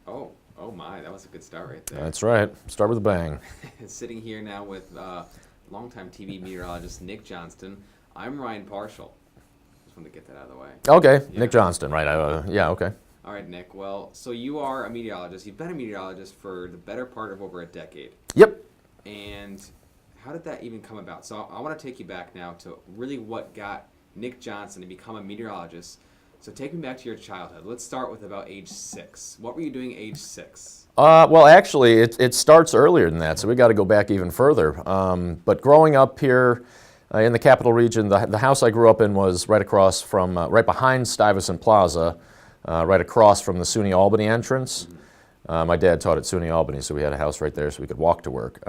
Oh my, that was a good start right there. That's right. Start with a bang. Sitting here now with longtime TV meteorologist Nick Johnston. I'm Ryan Parshall. Just wanted to get that out of the way. Okay, Yeah. Nick Johnston, right? Yeah, okay. All right, Nick. Well, so you are a meteorologist. You've been a meteorologist for the better part of over a decade. Yep. And how did that even come about? So I want to take you back now to really what got Nick Johnston to become a meteorologist. So take me back to your childhood. Let's start with about age 6. What were you doing age 6? Well, actually, it starts earlier than that, so we got to go back even further. But growing up here in the Capital Region, the house I grew up in was right across from, right behind Stuyvesant Plaza, right across from the SUNY Albany entrance. My dad taught at SUNY Albany, so we had a house right there so we could walk to work.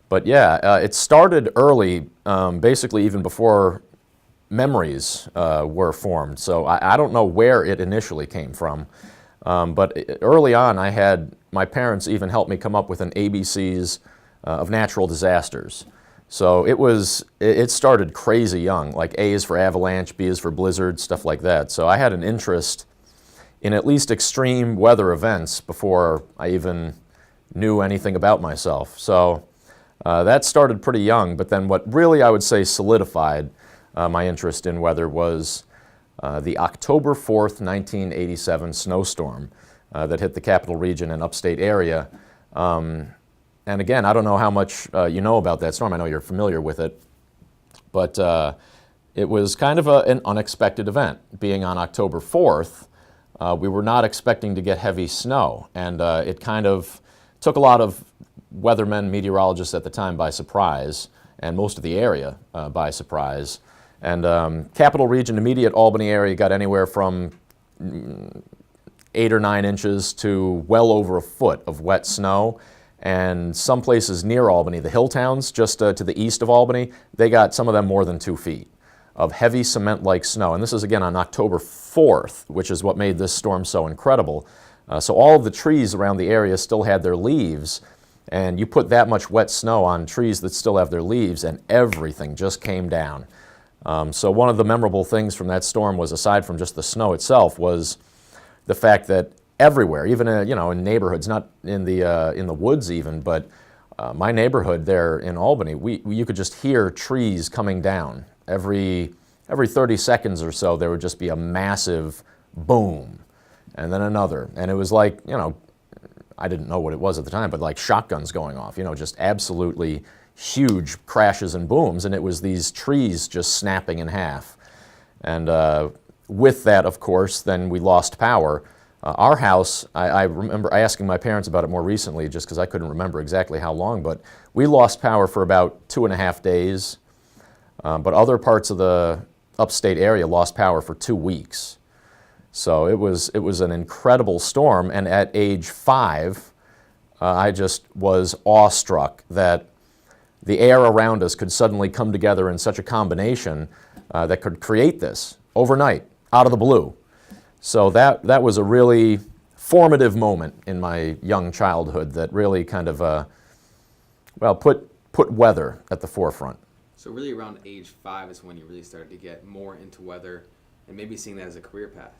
But yeah, it started early, basically even before memories were formed. So I don't know where it initially came from. But early on, I had my parents even help me come up with an ABCs of natural disasters. So it started crazy young, like A is for avalanche, B is for blizzard, stuff like that. So I had an interest in at least extreme weather events before I even knew anything about myself. So that started pretty young, but then what really I would say solidified my interest in weather was the October 4th, 1987 snowstorm that hit the Capital Region and upstate area. And again, I don't know how much you know about that storm. I know you're familiar with it. But it was kind of an unexpected event. Being on October 4th, we were not expecting to get heavy snow. And it kind of took a lot of weathermen, meteorologists at the time by surprise, and most of the area by surprise. And Capital Region, immediate Albany area got anywhere from 8 or 9 inches to well over a foot of wet snow. And some places near Albany, the hill towns just to the east of Albany, they got some of them more than 2 feet of heavy cement-like snow. And this is again on October 4th, which is what made this storm so incredible. So all of the trees around the area still had their leaves, and you put that much wet snow on trees that still have their leaves, and everything just came down. So one of the memorable things from that storm was, aside from just the snow itself, was the fact that everywhere, even in neighborhoods, not in the woods even, but my neighborhood there in Albany, you could just hear trees coming down. Every 30 seconds or so, there would just be a massive boom, and then another. And it was like, I didn't know what it was at the time, but like shotguns going off, just absolutely huge crashes and booms, and it was these trees just snapping in half. And with that, of course, then we lost power. Our house, I remember asking my parents about it more recently just because I couldn't remember exactly how long, but we lost power for about 2.5 days. But other parts of the upstate area lost power for 2 weeks. So it was an incredible storm, and at age 5, I just was awestruck that the air around us could suddenly come together in such a combination that could create this overnight, out of the blue. So that was a really formative moment in my young childhood that really kind of, put weather at the forefront. So really around age 5 is when you really started to get more into weather and maybe seeing that as a career path.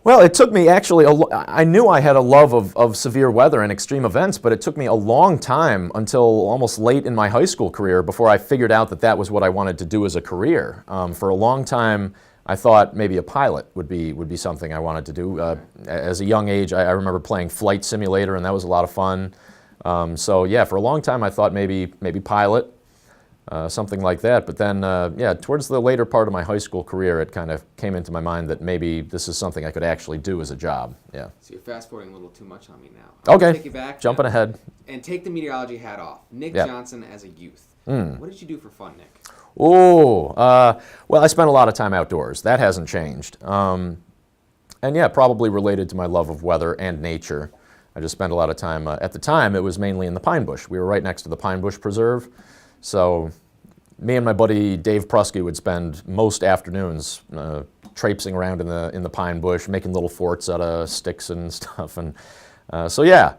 Well, it took me actually, I knew I had a love of severe weather and extreme events, but it took me a long time until almost late in my high school career before I figured out that was what I wanted to do as a career. For a long time, I thought maybe a pilot would be something I wanted to do. As a young age, I remember playing Flight Simulator, and that was a lot of fun. So yeah, for a long time, I thought maybe pilot. Something like that. But then, towards the later part of my high school career, it kind of came into my mind that maybe this is something I could actually do as a job. Yeah. So you're fast forwarding a little too much on me now. Okay. Take you back jumping ahead. And take the meteorology hat off. Nick Yep. Johnston as a youth. What did you do for fun, Nick? Oh, well, I spent a lot of time outdoors. That hasn't changed. And yeah, probably related to my love of weather and nature. I just spent a lot of time, at the time, it was mainly in the pine bush. We were right next to the Pine Bush Preserve. So me and my buddy Dave Prusky would spend most afternoons traipsing around in the pine bush, making little forts out of sticks and stuff. And so yeah,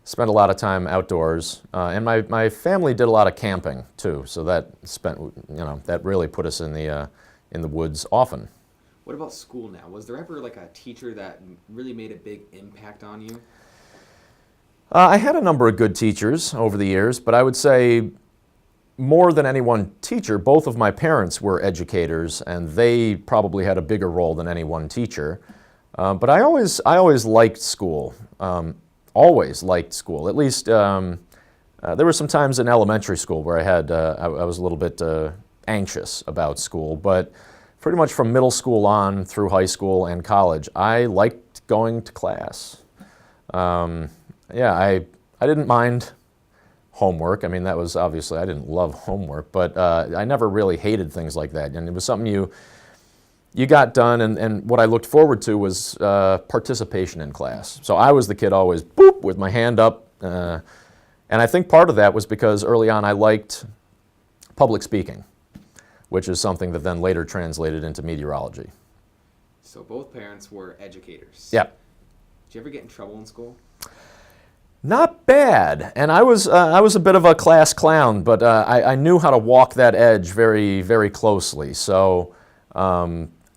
spent a lot of time outdoors. And my family did a lot of camping too. So that really put us in the woods often. What about school now? Was there ever like a teacher that really made a big impact on you? I had a number of good teachers over the years, but I would say more than any one teacher, both of my parents were educators, and they probably had a bigger role than any one teacher. But I always liked school. Always liked school. At least there were some times in elementary school where I was a little bit anxious about school, but pretty much from middle school on through high school and college, I liked going to class. I didn't mind homework. I mean, that was obviously, I didn't love homework, but I never really hated things like that. And it was something you got done, and what I looked forward to was participation in class. So I was the kid always, boop, with my hand up. And I think part of that was because early on I liked public speaking, which is something that then later translated into meteorology. So both parents were educators. Yeah. Did you ever get in trouble in school? Not bad, and I was a bit of a class clown, but I knew how to walk that edge very, very closely. So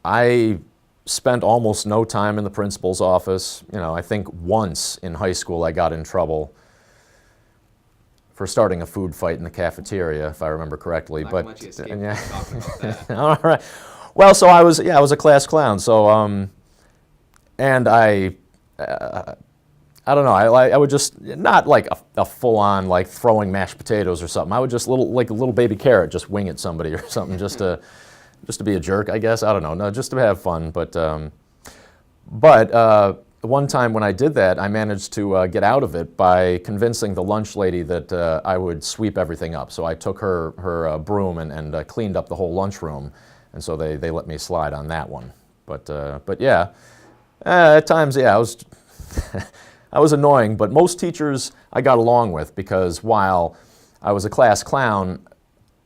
I spent almost no time in the principal's office. You know, I think once in high school I got in trouble for starting a food fight in the cafeteria, if I remember correctly. Not much you escaped talking about that. All right. Well, so I was a class clown. So and I don't know. I would just not like a full-on like throwing mashed potatoes or something. I would just like a little baby carrot, just wing at somebody or something, just to be a jerk, I guess. I don't know. No, just to have fun. But one time when I did that, I managed to get out of it by convincing the lunch lady that I would sweep everything up. So I took her broom and cleaned up the whole lunchroom, and so they let me slide on that one. But yeah, at times, yeah, I was. I was annoying, but most teachers I got along with because while I was a class clown,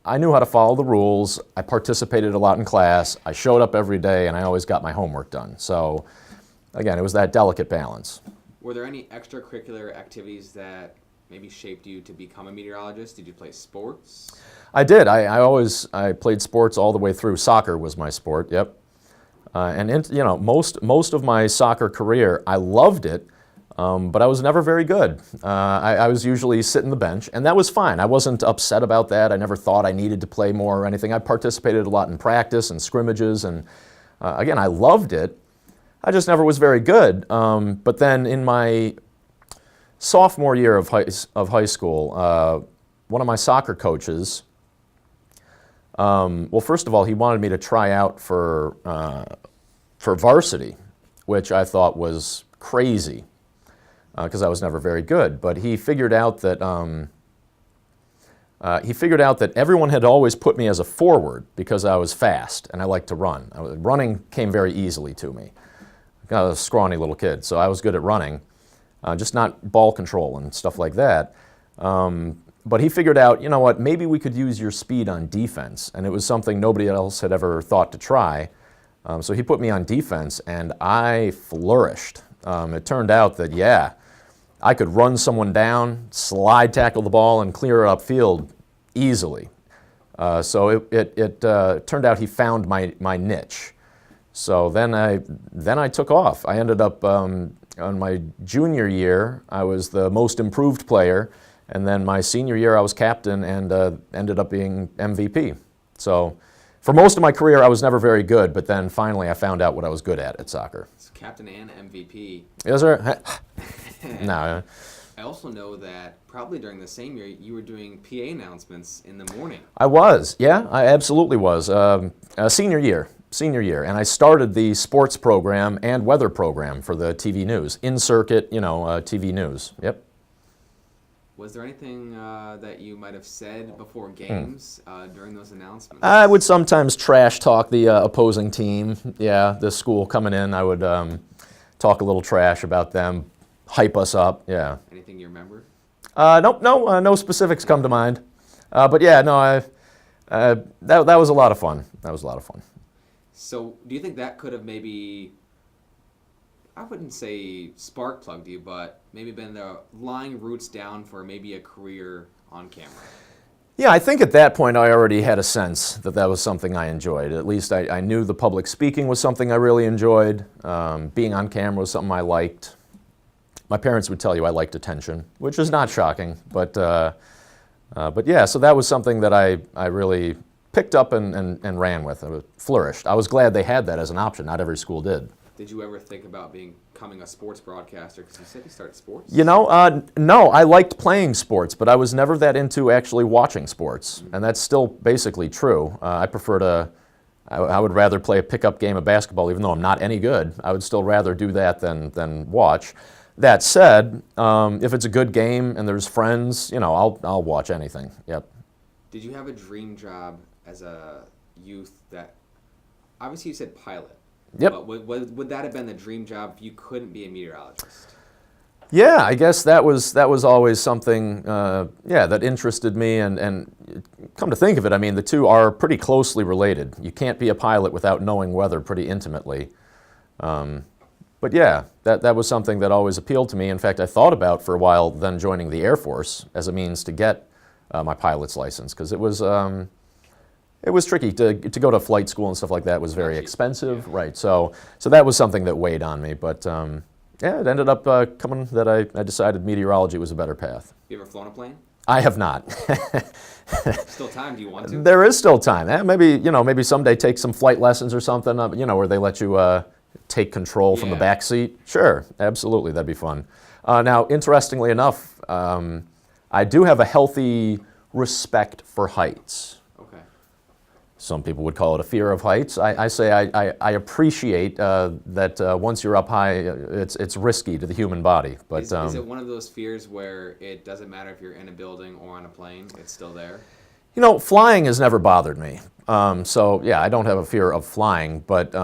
I knew how to follow the rules. I participated a lot in class. I showed up every day, and I always got my homework done. So, again, it was that delicate balance. Were there any extracurricular activities that maybe shaped you to become a meteorologist? Did you play sports? I did. I played sports all the way through. Soccer was my sport. Yep. Most of my soccer career, I loved it. But I was never very good. I was usually sitting the bench, and that was fine. I wasn't upset about that. I never thought I needed to play more or anything. I participated a lot in practice and scrimmages, and again, I loved it. I just never was very good. But then in my sophomore year of high school, one of my soccer coaches, well, first of all, he wanted me to try out for varsity, which I thought was crazy. Because I was never very good, but he figured out that everyone had always put me as a forward because I was fast and I liked to run. Running came very easily to me. I was a scrawny little kid, so I was good at running, just not ball control and stuff like that. But he figured out, you know what, maybe we could use your speed on defense, and it was something nobody else had ever thought to try. So he put me on defense, and I flourished. It turned out that, yeah, I could run someone down, slide tackle the ball, and clear it upfield easily. So it turned out he found my niche. So then I took off. I ended up, on my junior year, I was the most improved player, and then my senior year I was captain and ended up being MVP. So for most of my career I was never very good, but then finally I found out what I was good at soccer. So captain and MVP. Yes, sir. No. I also know that probably during the same year you were doing PA announcements in the morning. I was, yeah, I absolutely was. Senior year, and I started the sports program and weather program for the TV news, in-circuit, TV news, yep. Was there anything that you might have said before games during those announcements? I would sometimes trash talk the opposing team, yeah, the school coming in, I would talk a little trash about them, hype us up, yeah. Anything you remember? No specifics come to mind. But yeah, no, that was a lot of fun. That was a lot of fun. So do you think that could have maybe, I wouldn't say spark plugged you, but maybe been the lying roots down for maybe a career on camera? Yeah, I think at that point I already had a sense that that was something I enjoyed. At least I knew the public speaking was something I really enjoyed. Being on camera was something I liked. My parents would tell you I liked attention, which is not shocking. But yeah, so that was something that I really picked up and ran with. It flourished. I was glad they had that as an option. Not every school did. Did you ever think about becoming a sports broadcaster? Because you said you started sports. You know, no, I liked playing sports, but I was never that into actually watching sports, and that's still basically true. I prefer to, I would rather play a pickup game of basketball, even though I'm not any good. I would still rather do that than watch. That said, if it's a good game and there's friends, you know, I'll watch anything. Yep. Did you have a dream job as a youth that, obviously you said pilot. Yep. But would that have been the dream job if you couldn't be a meteorologist? Yeah, I guess that was always something, that interested me. And come to think of it, I mean, the two are pretty closely related. You can't be a pilot without knowing weather pretty intimately. But yeah, that was something that always appealed to me. In fact, I thought about for a while then joining the Air Force as a means to get my pilot's license, because it was tricky to go to flight school and stuff like that. Was very expensive, right? So that was something that weighed on me. But yeah, it ended up coming that I decided meteorology was a better path. You ever flown a plane? I have not. Still time? Do you want to? There is still time. Maybe someday take some flight lessons or something. Where they let you take control from the back seat. Sure, absolutely, that'd be fun. Now, interestingly enough, I do have a healthy respect for heights. Some people would call it a fear of heights. I say I appreciate that once you're up high, it's risky to the human body. But is it one of those fears where it doesn't matter if you're in a building or on a plane, it's still there? You know, flying has never bothered me. So yeah, I don't have a fear of flying, but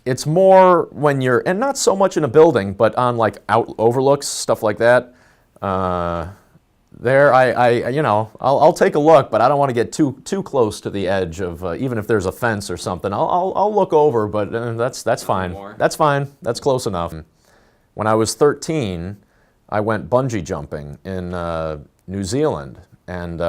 it's more when you're, and not so much in a building, but on like out overlooks, stuff like that. There, I'll take a look, but I don't want to get too close to the edge of even if there's a fence or something. I'll look over, but that's fine. That's fine. That's close enough. When I was 13, I went bungee jumping in New Zealand, and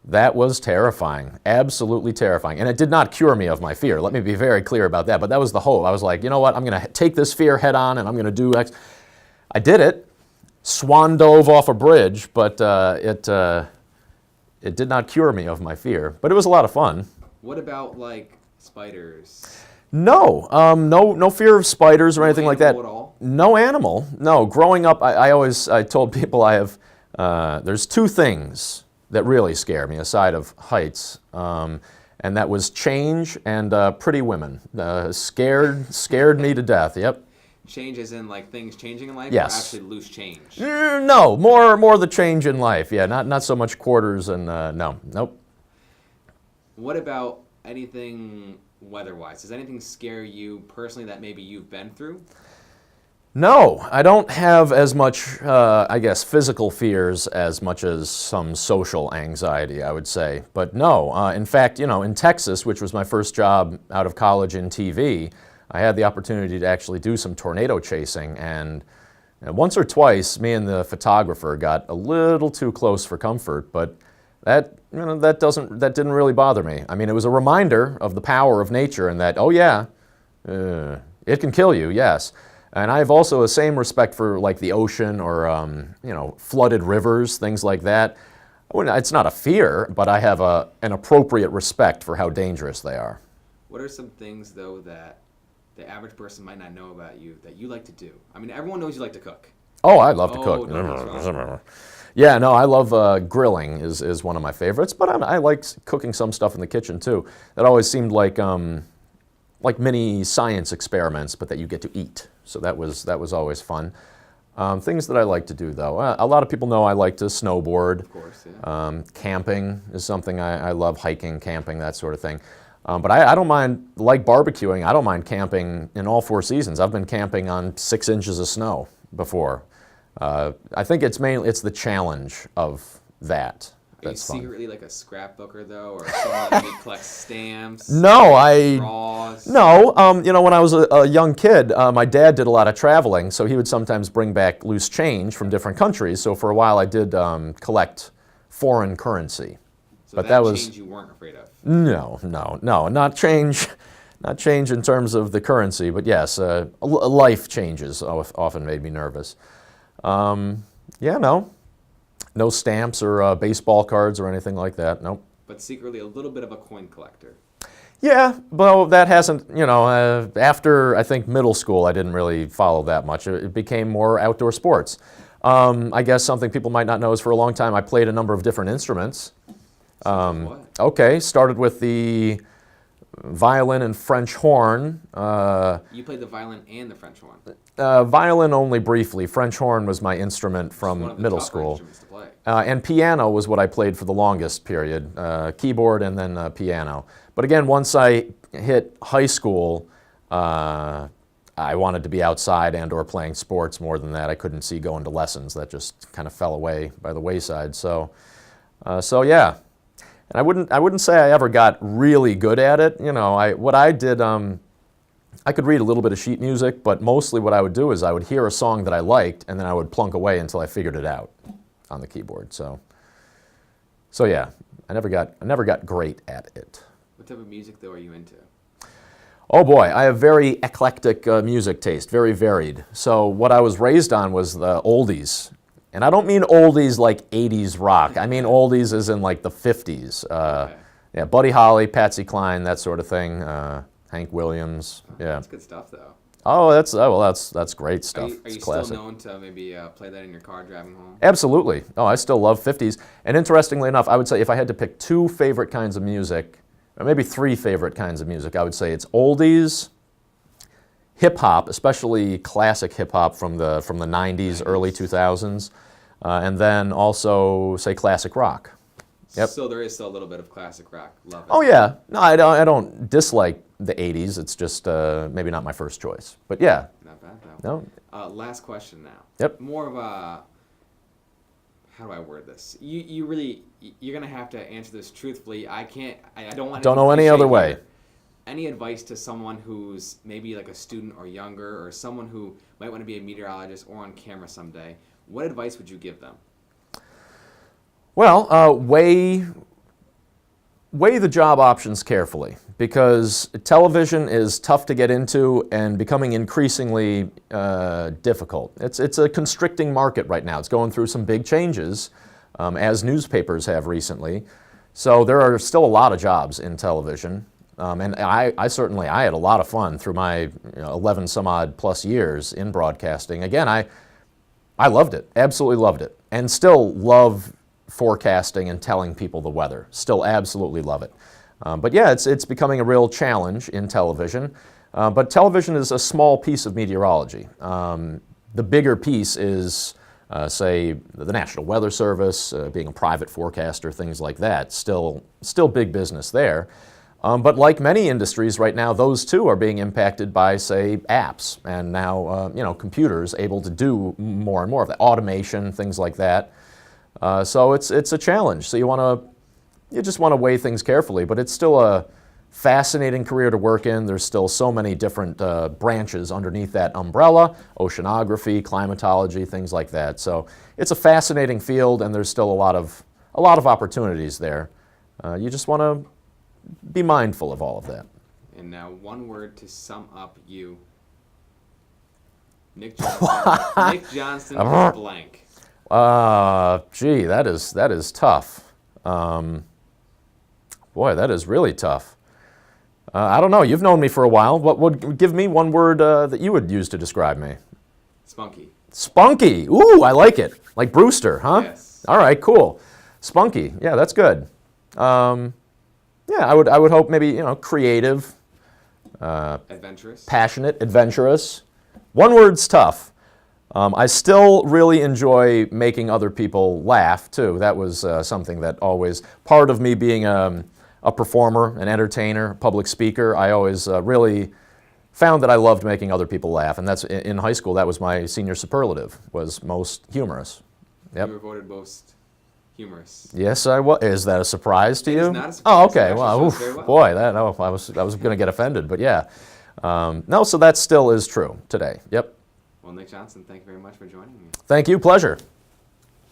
that was terrifying, absolutely terrifying. And it did not cure me of my fear. Let me be very clear about that. But that was the hope. I was like, you know what? I'm going to take this fear head on, and I'm going to do X. I did it. Swan dove off a bridge, but it did not cure me of my fear. But it was a lot of fun. What about like spiders? No, no fear of spiders or anything like that. No animal at all? No animal. No. Growing up, I told people I have. There's two things that really scare me aside of heights, and that was change and pretty women. Scared me to death. Yep. Change as in like things changing in life, yes. Or actually loose change? No, more the change in life. Yeah, not so much quarters and no, nope. What about anything weather-wise? Does anything scare you personally that maybe you've been through? No, I don't have as much, physical fears as much as some social anxiety, I would say. But no, in fact, in Texas, which was my first job out of college in TV, I had the opportunity to actually do some tornado chasing, and once or twice, me and the photographer got a little too close for comfort, but that didn't really bother me. I mean, it was a reminder of the power of nature and that, it can kill you, yes. And I have also the same respect for like the ocean or flooded rivers, things like that. It's not a fear, but I have an appropriate respect for how dangerous they are. What are some things though that the average person might not know about you that you like to do? I mean, everyone knows you like to cook. Oh, I love to cook. No, yeah, no, I love grilling is one of my favorites, but I like cooking some stuff in the kitchen too. That always seemed like mini science experiments, but that you get to eat. So that was always fun. Things that I like to do though, a lot of people know I like to snowboard. Of course, yeah. Camping is something I love, hiking, camping, that sort of thing. But I don't mind, like barbecuing, I don't mind camping in all 4 seasons. I've been camping on 6 inches of snow before. I think it's the challenge of that. Are you secretly like a scrapbooker though, or someone that collects stamps? No, draws? No. When I was a young kid, my dad did a lot of traveling, so he would sometimes bring back loose change from different countries. So for a while, I did collect foreign currency. So but that was change you weren't afraid of. no, not change. Not change in terms of the currency, but yes, life changes often made me nervous. No stamps or baseball cards or anything like that. Nope. But secretly a little bit of a coin collector. Yeah, well, that hasn't, after I think middle school, I didn't really follow that much. It became more outdoor sports. I guess something people might not know is for a long time I played a number of different instruments. What? Okay, started with the violin and French horn. You played the violin and the French horn. Violin only briefly. French horn was my instrument One from of the middle tougher school. instruments to play. And piano was what I played for the longest period. Keyboard and then piano. But again, once I hit high school, I wanted to be outside and or playing sports more than that. I couldn't see going to lessons. That just kind of fell away by the wayside. So yeah. And I wouldn't say I ever got really good at it. What I did, I could read a little bit of sheet music, but mostly what I would do is I would hear a song that I liked, and then I would plunk away until I figured it out on the keyboard. So yeah, I never got great at it. What type of music, though, are you into? Oh boy, I have very eclectic music taste, very varied. So what I was raised on was the oldies. And I don't mean oldies like 80s rock. I mean oldies as in like the 50s. Okay. Yeah, Buddy Holly, Patsy Cline, that sort of thing. Hank Williams. Yeah. That's good stuff, though. Oh, that's great stuff. Are you It's still classic. known to maybe play that in your car driving home? Absolutely. Oh, I still love 50s. And interestingly enough, I would say if I had to pick two favorite kinds of music, or maybe three favorite kinds of music, I would say it's oldies, hip-hop, especially classic hip-hop from the 90s, early 2000s, and then also, say, classic rock. Yep. So there is still a little bit of classic rock. Love it. Oh, yeah. No, I don't dislike the 80s. It's just maybe not my first choice. But yeah. Not bad, though. No. Last question now. Yep. More of a, how do I word this? You're going to have to answer this truthfully. I don't want to. Don't know any other way. Any advice to someone who's maybe like a student or younger, or someone who might want to be a meteorologist or on camera someday? What advice would you give them? Well, weigh the job options carefully, because television is tough to get into and becoming increasingly difficult. It's a constricting market right now. It's going through some big changes, as newspapers have recently. So there are still a lot of jobs in television. And I certainly had a lot of fun through my 11 some odd plus years in broadcasting. Again, I loved it, absolutely loved it, and still love forecasting and telling people the weather. Still absolutely love it. But yeah, it's becoming a real challenge in television. But television is a small piece of meteorology. The bigger piece is, say, the National Weather Service, being a private forecaster, things like that. Still big business there. But like many industries right now, those too are being impacted by, say, apps and now computers able to do more and more of that, automation, things like that. So it's a challenge. So you just want to weigh things carefully, but it's still a fascinating career to work in. There's still so many different branches underneath that umbrella: oceanography, climatology, things like that. So it's a fascinating field, and there's still a lot of opportunities there. You just want to be mindful of all of that. And now, one word to sum up you, Nick Johnston. Nick Johnston is blank. Gee, that is tough. Boy, that is really tough. I don't know. You've known me for a while. What would give me one word that you would use to describe me? Spunky. Spunky. Ooh, I like it. Like Brewster, huh? Yes. All right, cool. Spunky. Yeah, that's good. Yeah, I would hope maybe creative, Adventurous. passionate, adventurous. One word's tough. I still really enjoy making other people laugh, too. That was something that always, part of me being a performer, an entertainer, public speaker, I always really found that I loved making other people laugh. And that's in high school, that was my senior superlative, was most humorous. Yep. You were voted most humorous. Yes, I was. Is that a surprise to you? It is not a surprise. Oh, It okay. actually Well, shows oof, very well. boy, I was going to get offended, but yeah. No, so that still is true today. Yep. Well, Nick Johnston, thank you very much for joining me. Thank you. Pleasure.